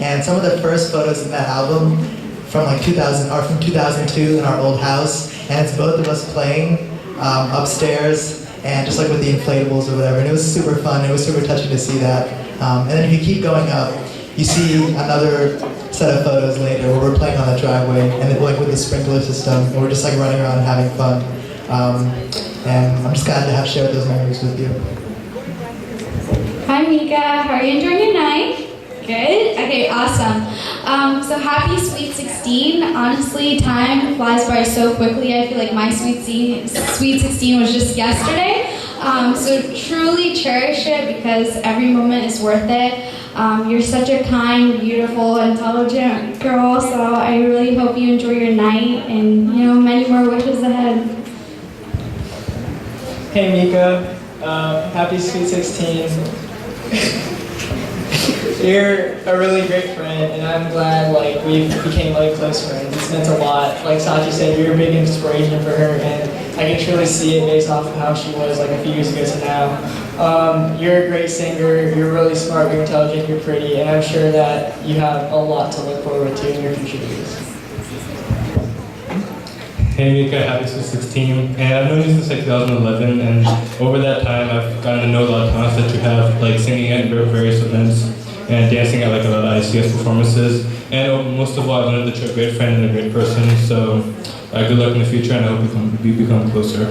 And some of the first photos in that album from like 2000 are from 2002 in our old house, and it's both of us playing upstairs and just like with the inflatables or whatever. And it was super fun. It was super touching to see that. And then if you keep going up, you see another set of photos later where we're playing on the driveway and then, like with the sprinkler system, and we're just like running around and having fun. And I'm just glad to have shared those memories with you. Hi Mika, how are you enjoying your night? Good? Okay, awesome. So happy Sweet 16. Honestly, time flies by so quickly. I feel like my Sweet 16 was just yesterday. So truly cherish it because every moment is worth it. You're such a kind, beautiful, intelligent girl, so I really hope you enjoy your night and, you know, many more wishes ahead. Hey Mika, happy Sweet 16. You're a really great friend, and I'm glad like we became like close friends. It's meant a lot. Like Sachi said, you're a big inspiration for her, and I can truly see it based off of how she was like a few years ago to now. You're a great singer. You're really smart. You're intelligent. You're pretty, and I'm sure that you have a lot to look forward to in your future years. Hey Mika, happy Sweet 16. And I've known you since like 2011, and over that time I've gotten to know a lot of talents that you have, like singing at various events and dancing at like a lot of ICS performances. And most of all, I've learned that you're a great friend and a great person, so good luck in the future, and I hope we become closer.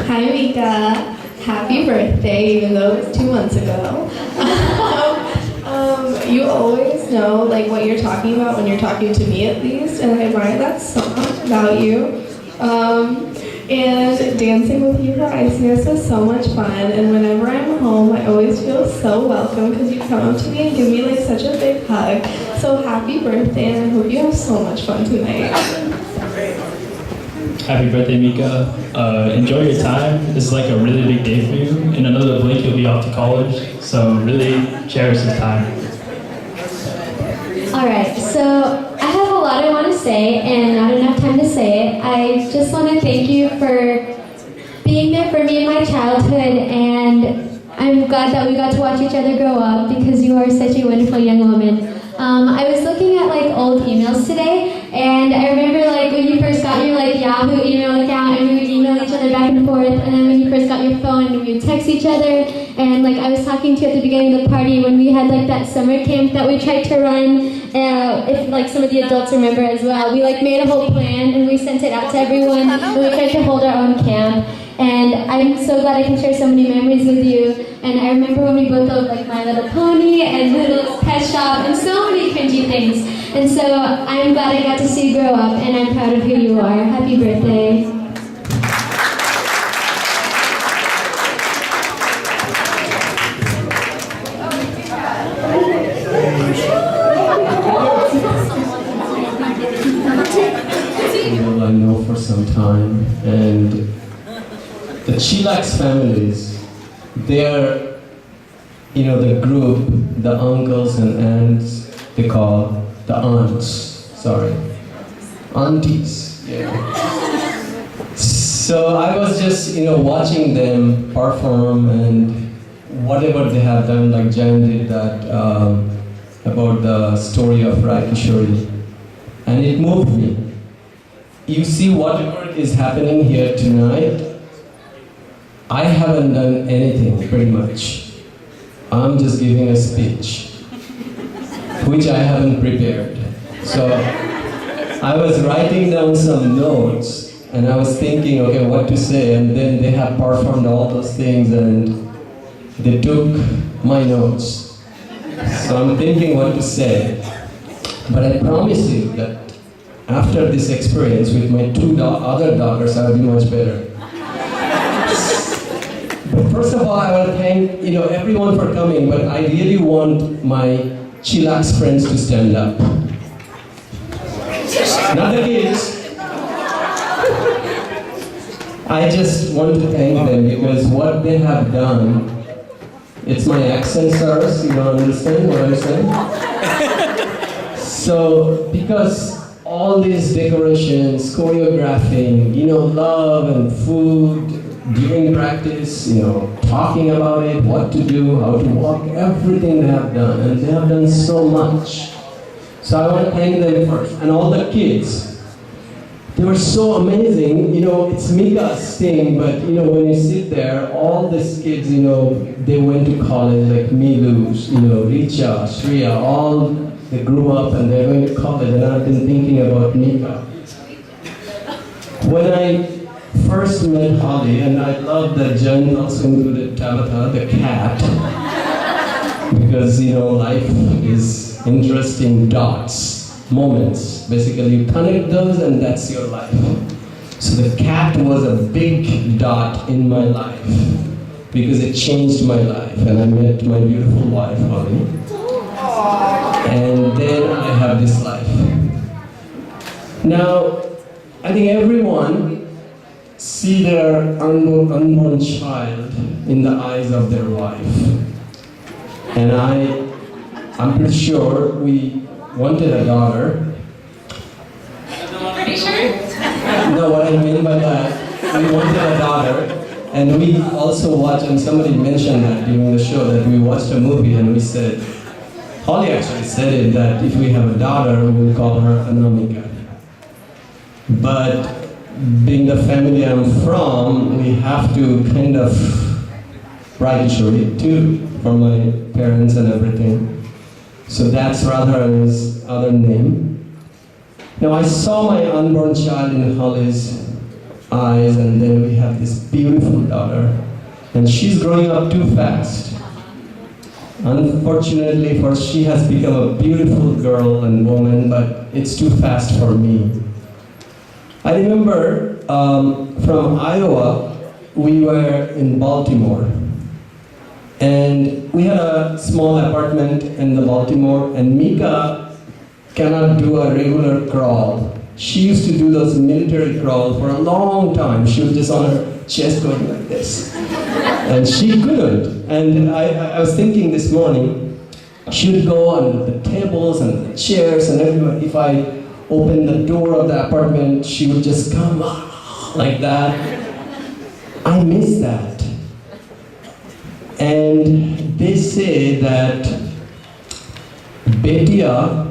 Hi Mika, happy birthday, even though it was 2 months ago. You always know like what you're talking about when you're talking to me at least, and I admire that so much about you. And dancing with you for ICS was so much fun, and whenever I'm home I always feel so welcome because you come up to me and give me like such a big hug. So happy birthday, and I hope you have so much fun tonight. Happy birthday, Mika. Enjoy your time. This is like a really big day for you. In another blink, you'll be off to college. So really cherish this time. Alright, so I have a lot I want to say and not enough time to say it. I just want to thank you for being there for me in my childhood, and I'm glad that we got to watch each other grow up because you are such a wonderful young woman. I was looking at like old emails today, and I remember like when you first got your like Yahoo email account, and we would email each other back and forth, and then when you first got your phone, we would text each other, and like I was talking to you at the beginning of the party when we had like that summer camp that we tried to run, if like some of the adults remember as well. We like made a whole plan and we sent it out to everyone, and we tried to hold our own camp. And I'm so glad I can share so many memories with you. And I remember when we both loved like My Little Pony and Little Pet Shop and so many cringy things. And so I'm glad I got to see you grow up, and I'm proud of who you are. Happy birthday. Well, I know for some time, and the Chilax families, they are, you know, the group, the uncles and aunts, they call the aunties, yeah. So I was just, you know, watching them perform and whatever they have done, like Jan did that about the story of Rai Kishori, and it moved me. You see, whatever is happening here tonight, I haven't done anything, pretty much. I'm just giving a speech, which I haven't prepared. So I was writing down some notes, and I was thinking, okay, what to say, and then they have performed all those things, and they took my notes. So I'm thinking what to say, but I promise you that after this experience with my two other daughters, I'll be much better. But first of all, I want to thank everyone for coming, but I really want my Chilax friends to stand up. Not the kids. I just want to thank them because what they have done, it's my accent, sirs, you don't understand what I'm saying? So, because all these decorations, choreographing, love and food, during practice, talking about it, what to do, how to walk, everything they have done. And they have done so much. So I want to thank them first. And all the kids. They were so amazing. It's Mika's thing, but when you sit there, all these kids, they went to college, like Milu, Richa, Shreya, all they grew up and they're going to college, and I've been thinking about Mika. When I first met Holly, and I love that Jen also included Tabitha, the cat, because life is interesting dots, moments. Basically, you connect those, and that's your life. So the cat was a big dot in my life because it changed my life, and I met my beautiful wife, Holly. And then I have this life. Now, I think everyone see their unborn child in the eyes of their wife. And I'm pretty sure we wanted a daughter. Pretty sure? No, what I mean by that, we wanted a daughter. And we also watched, and somebody mentioned that during the show, that we watched a movie and we said, Holly actually said it, that if we have a daughter, we'll call her Anamika. But being the family I'm from, we have to kind of write a story too for my parents and everything. So that's Radharani's other name. Now I saw my unborn child in Holly's eyes, and then we have this beautiful daughter, and she's growing up too fast. Unfortunately for she has become a beautiful girl and woman, but it's too fast for me. I remember from Iowa, we were in Baltimore, and we had a small apartment in the Baltimore, and Mika cannot do a regular crawl. She used to do those military crawl for a long time. She was just on her chest going like this. And she couldn't. And I was thinking this morning, she would go on the tables and the chairs and everywhere. If I opened the door of the apartment, she would just come like that. I miss that. And they say that Betia,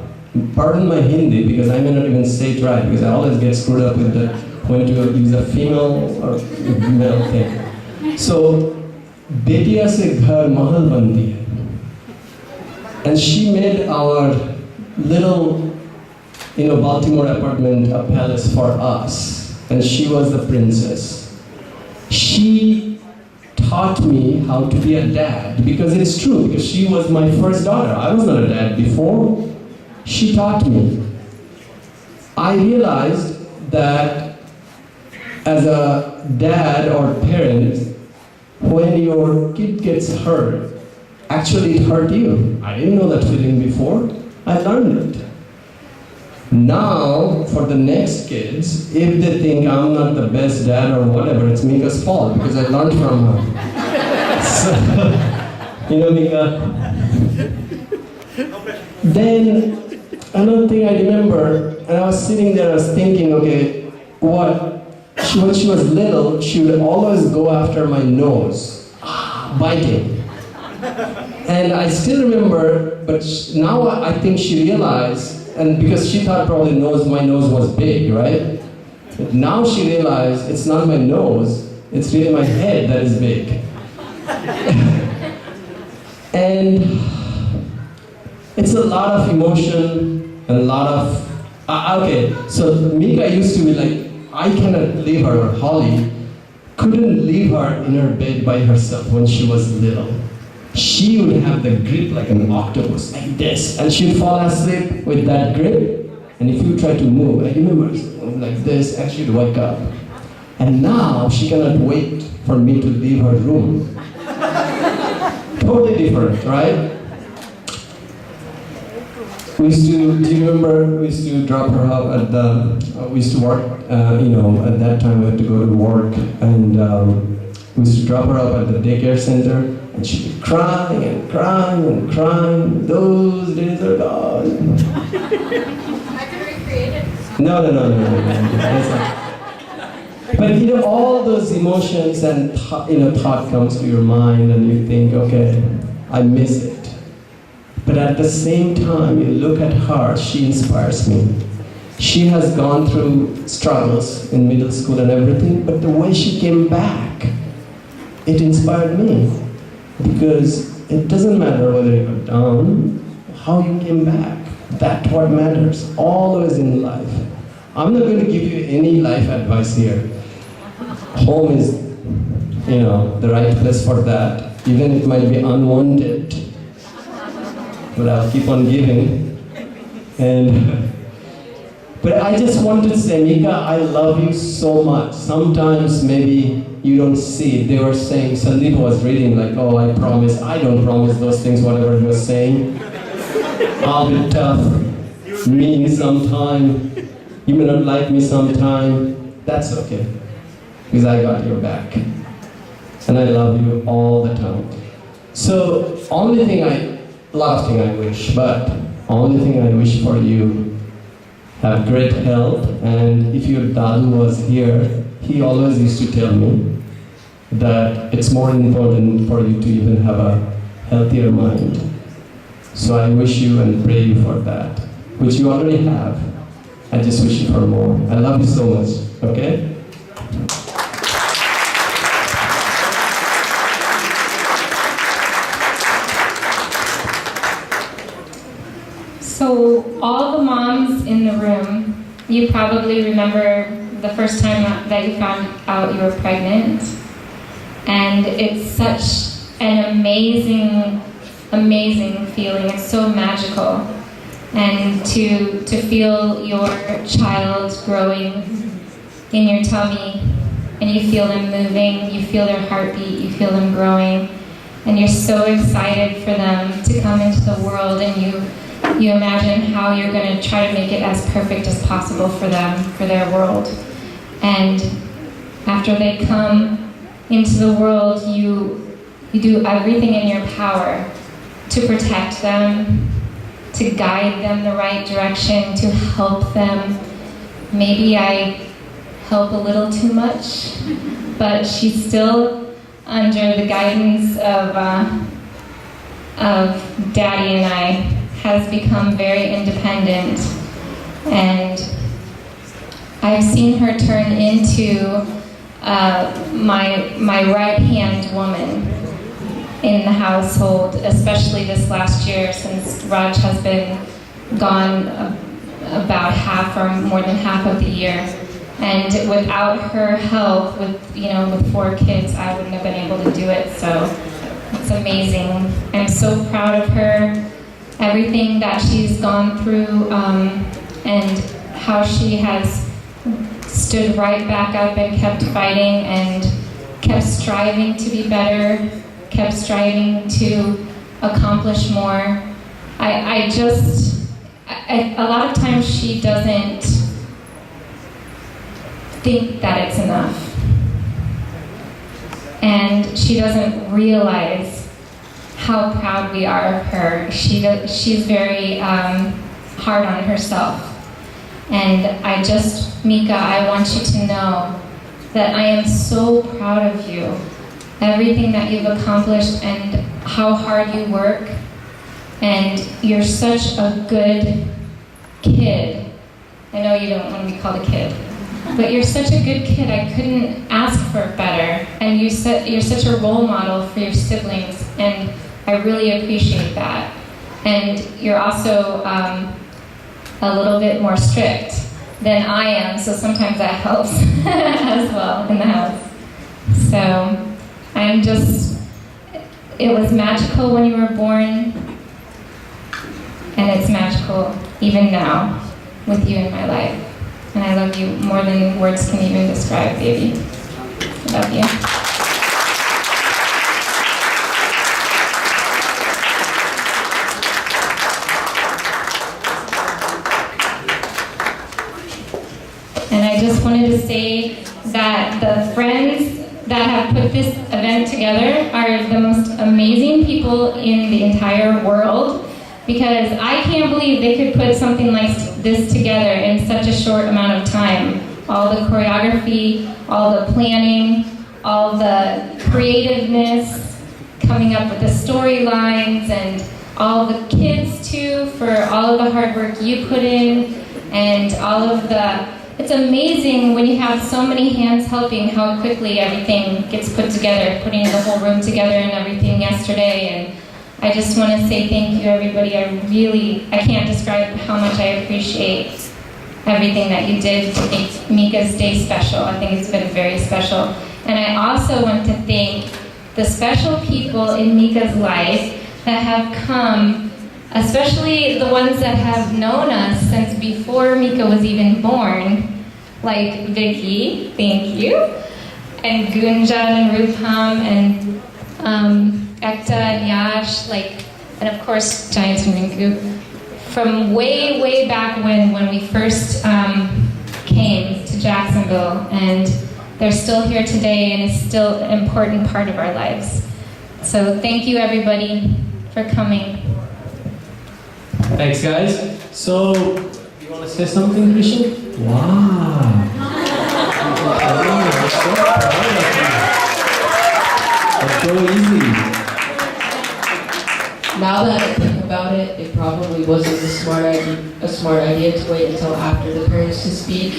pardon my Hindi because I may not even say it right because I always get screwed up with that when to use a female or male thing. So, Betia se ghar mahal bandi hai. And she made our little Baltimore apartment a palace for us, and she was the princess. She taught me how to be a dad, because it's true, because she was my first daughter. I was not a dad before. She taught me. I realized that as a dad or parent, when your kid gets hurt, actually it hurt you. I didn't know that feeling before. I learned it. Now, for the next kids, if they think I'm not the best dad or whatever, it's Mika's fault because I learned from her. So, Mika. Then, another thing I remember, and I was sitting there, I was thinking, okay, when she was little, she would always go after my nose, biting. And I still remember, but now I think she realized, and because she thought probably my nose was big, right? But now she realized it's not my nose, it's really my head that is big. And it's a lot of emotion and a lot of, okay, so Mika used to be like, I cannot leave her, or Holly couldn't leave her in her bed by herself when she was little. She would have the grip like an octopus, like this, and she'd fall asleep with that grip. And if you try to move, I remember like this, and she'd wake up. And now she cannot wait for me to leave her room. Totally different, right? Do you remember we used to drop her off at we used to work, at that time we had to go to work, and we used to drop her off at the daycare center. And she'd be crying and crying and crying. Those days are gone. I can recreate it. No. But all those emotions and thought comes to your mind, and you think, okay, I miss it. But at the same time, you look at her, she inspires me. She has gone through struggles in middle school and everything, but the way she came back, it inspired me. Because it doesn't matter whether you got down, how you came back. That's what matters, always in life. I'm not going to give you any life advice here. Home is, the right place for that. Even it might be unwanted. But I'll keep on giving. But I just want to say, Mika, I love you so much. Sometimes maybe you don't see it. They were saying, Sandeep was reading like, oh, I promise. I don't promise those things, whatever he was saying. I'll be tough, mean sometime. You may not like me sometime. That's okay. Because I got your back. And I love you all the time. So, a lot of things I wish, but only thing I wish for you, have great health. And if your dad was here, he always used to tell me that it's more important for you to even have a healthier mind. So I wish you and pray you for that, which you already have. I just wish you for more. I love you so much, okay? So all the moms in the room, you probably remember the first time that you found out you were pregnant. And it's such an amazing feeling. It's so magical. And to feel your child growing in your tummy, and you feel them moving, you feel their heartbeat, you feel them growing, and you're so excited for them to come into the world, and you imagine how you're going to try to make it as perfect as possible for them, for their world. And after they come into the world, you do everything in your power to protect them, to guide them the right direction, to help them. Maybe I help a little too much, but she's still under the guidance of Daddy and I, has become very independent, and I've seen her turn into my right-hand woman in the household, especially this last year since Raj has been gone about half or more than half of the year. And without her help, with 4 kids, I wouldn't have been able to do it. So it's amazing. I'm so proud of her. Everything that she's gone through, and how she has stood right back up and kept fighting and kept striving to be better, kept striving to accomplish more. A lot of times she doesn't think that it's enough. And she doesn't realize how proud we are of her. She's very hard on herself. And Mika, I want you to know that I am so proud of you. Everything that you've accomplished and how hard you work. And you're such a good kid. I know you don't want to be called a kid, but you're such a good kid. I couldn't ask for better. And you're such a role model for your siblings, and I really appreciate that. And you're also a little bit more strict than I am, so sometimes that helps as well in the house. So it was magical when you were born, and it's magical even now with you in my life. And I love you more than words can even describe, baby. I love you. And I just wanted to say that the friends that have put this event together are the most amazing people in the entire world, because I can't believe they could put something like this together in such a short amount of time. all the choreography, all the planning, all the creativeness, coming up with the storylines, and all the kids too for all of the hard work you put in, and all of the, it's amazing when you have so many hands helping how quickly everything gets put together, putting the whole room together and everything yesterday. And I just want to say thank you, everybody. I can't describe how much I appreciate everything that you did to make Mika's day special. I think it's been very special. And I also want to thank the special people in Mika's life that have come, especially the ones that have known us since before Mika was even born, like Vicky, thank you, and Gunjan and Rupam and Ekta and Yash, and of course Giant and Rinku, from way, way back when we first came to Jacksonville, and they're still here today, and it's still an important part of our lives. So thank you, everybody, for coming. Thanks, guys. So, you want to say something, Christian? Wow. That's so easy. Now that I think about it, it probably wasn't a smart idea to wait until after the parents to speak.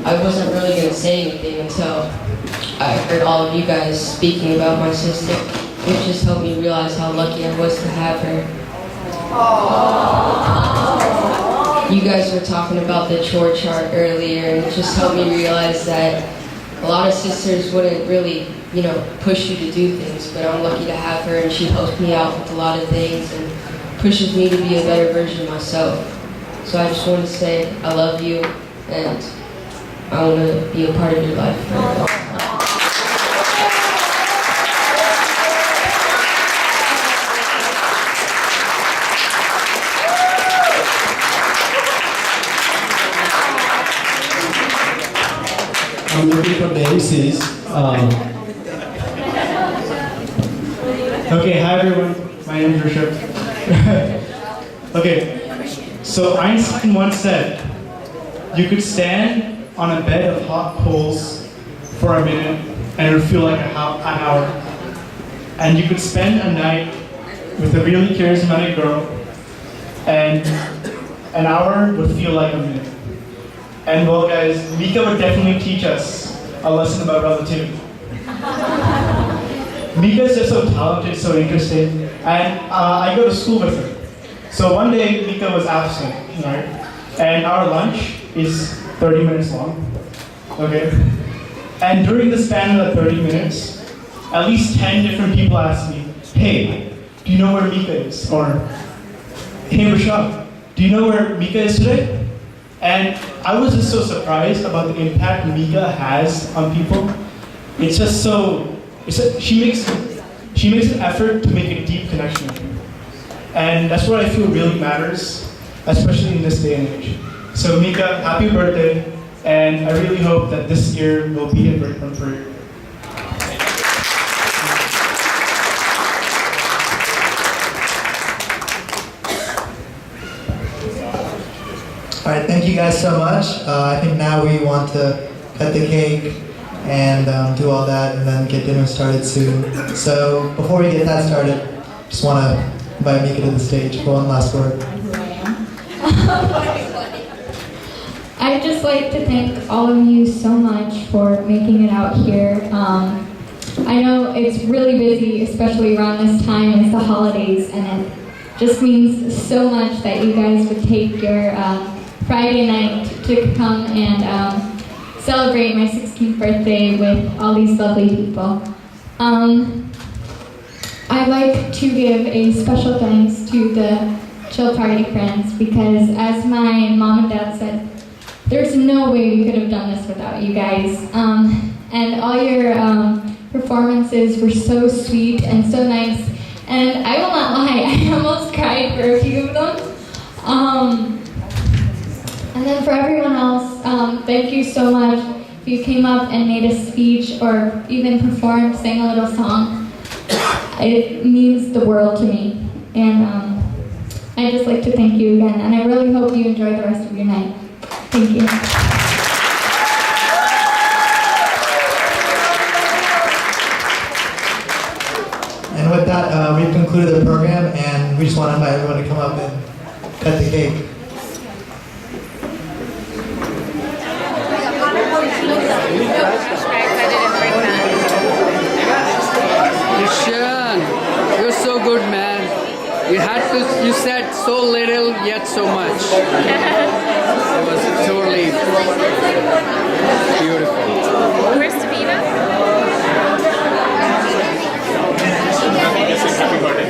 I wasn't really going to say anything until I heard all of you guys speaking about my sister, which just helped me realize how lucky I was to have her. You guys were talking about the chore chart earlier, and it just helped me realize that a lot of sisters wouldn't really, push you to do things, but I'm lucky to have her, and she helps me out with a lot of things and pushes me to be a better version of myself. So I just want to say I love you, and I want to be a part of your life forever. I'm looking for the MCs. Okay, hi everyone. My name is Rishabh. Okay, so Einstein once said, you could stand on a bed of hot coals for a minute and it would feel like an hour. And you could spend a night with a really charismatic girl and an hour would feel like a minute. And well guys, Mika would definitely teach us a lesson about relativity. Mika is just so talented, so interesting, and I go to school with her. So one day Mika was absent, right? And our lunch is 30 minutes long, okay? And during the span of the 30 minutes, at least 10 different people asked me, hey, do you know where Mika is? Or, hey Rashad, do you know where Mika is today? And I was just so surprised about the impact Mika has on people. It's just so, she makes an effort to make a deep connection. And that's what I feel really matters, especially in this day and age. So Mika, happy birthday, and I really hope that this year will be a great one for you. All right, thank you guys so much. I think now we want to cut the cake and do all that and then get dinner started soon. So before we get that started, just want to invite Mika to the stage for one last word. I'd just like to thank all of you so much for making it out here. I know it's really busy, especially around this time. It's the holidays, and it just means so much that you guys would take your Friday night to come and celebrate my 16th birthday with all these lovely people. I'd like to give a special thanks to the Chill Party friends, because as my mom and dad said, there's no way we could have done this without you guys. And all your performances were so sweet and so nice. And I will not lie, I almost cried for a few of them. And then for everyone else, thank you so much. If you came up and made a speech or even performed, sang a little song, it means the world to me. And I'd just like to thank you again. And I really hope you enjoy the rest of your night. Thank Thank you. And with that, we've concluded the program, and we just want to invite everyone to come up and cut the cake. Christian, you're so good, man. You said so little yet so much. It was totally beautiful. Where's Davina? Happy birthday.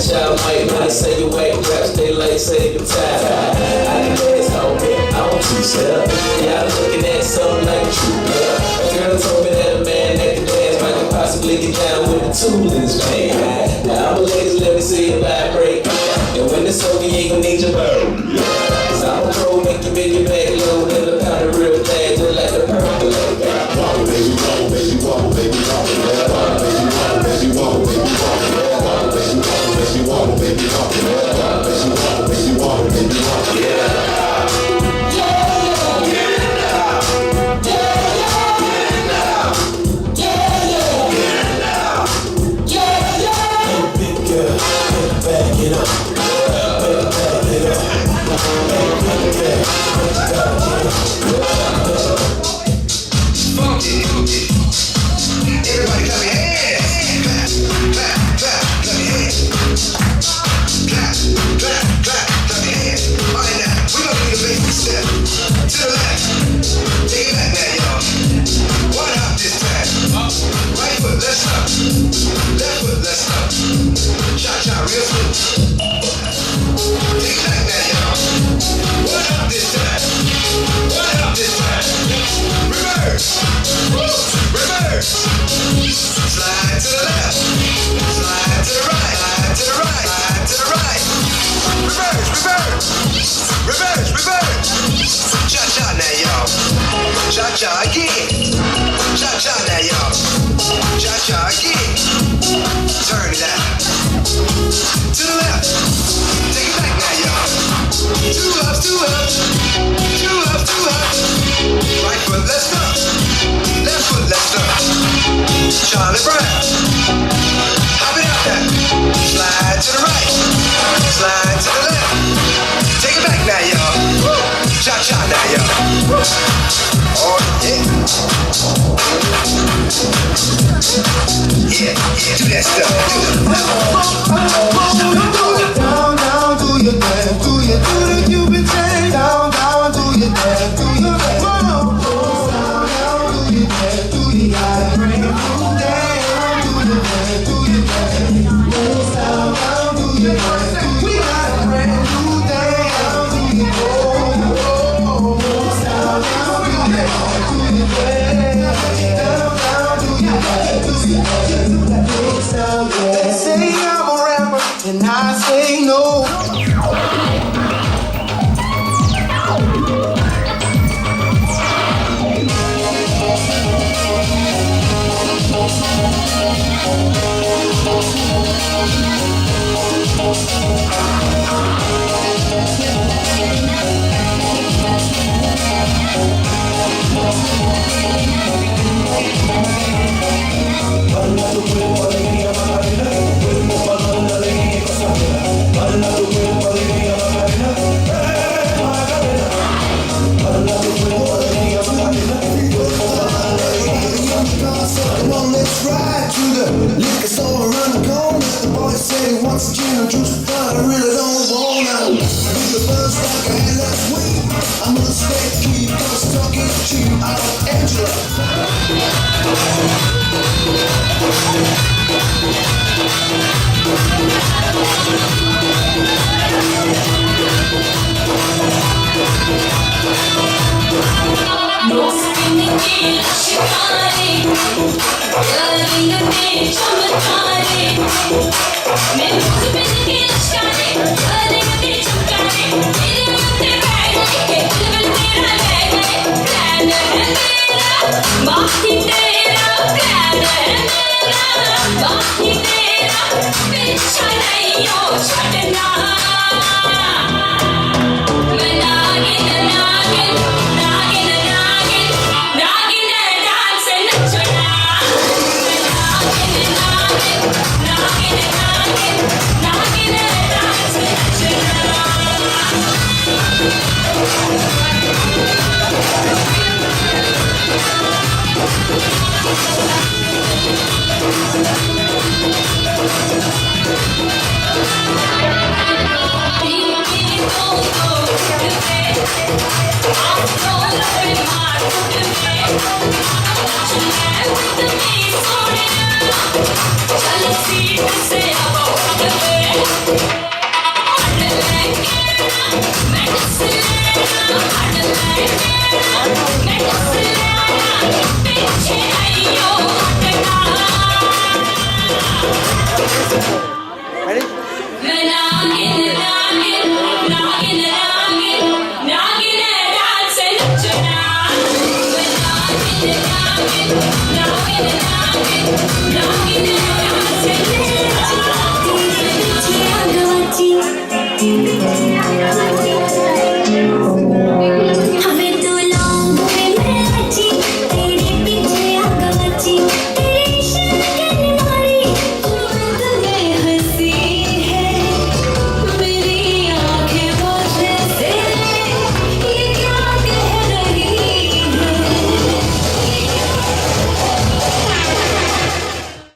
y'all might wanna say you whack raps, they like saving time. I can dance on it, I want to sell. Y'all looking at something like a true love. A girl told me that a man that can dance might can possibly get down with a tool in his hand. Now I'm a ladies, let me see you vibrate. And when it's over, you ain't gon' need your bird. Cause I'm a pro, make you bend your back low, and a pound of real thing, just like the purple. Wobble, baby, wobble, baby, wobble, baby, wobble, wobble, baby, wobble, baby, wobble, baby, wobble, baby, wobble, baby, wobble, baby, wobble, baby, wobble, baby, wobble, yeah. Back it up, back it up, funky, funky. Everybody clap your hands. Clap, clap, clap, clap your hands. Clap, clap, clap, clap your hands. All right now, we're gonna do the basic step. To the left, take it back now, y'all. One hop this time. Right foot, let's stop. Left foot, let's stop. Cha-cha, real smooth. Take it back now, y'all. One hop this time. One hop this time. Reverse. Reverse. Slide to the left. Slide to the right. Slide to the right. Slide to the right. Reverse. Reverse. Reverse. Reverse. Cha-cha now, y'all. Cha-cha again. Cha-cha now, y'all. Cha-cha again. Turn it out. To the left. Take it back now, y'all. Two ups, two ups. Two ups, two ups. Right foot, let's go. Left foot, let's go. Charlie Brown. Hop it out there. Slide to the right. Slide to the left. Take it back now, y'all. Cha-cha now, y'all. Oh, yeah. Yeah, yeah, do that stuff. Down, down, do your dance, do the Cuban thing. Down, down, do your dance, do your dance. Down, down, do your dance, do the I bring you down, do your dance, do your dance. Down, down, do your dance, do we got a brand new day. Down, do your dance, down, down, do your dance, do your dance. Down, down, do your dance, do your dance. They say I'm a rapper, and I say no. Come on, let's ride to the liquor store around the corner. The boy said he wants a gin and juice, but I really don't wanna. With the buzz like I had last week, I must stay keep on talking cheap out of Angela. knocking, knocking, knocking, knocking.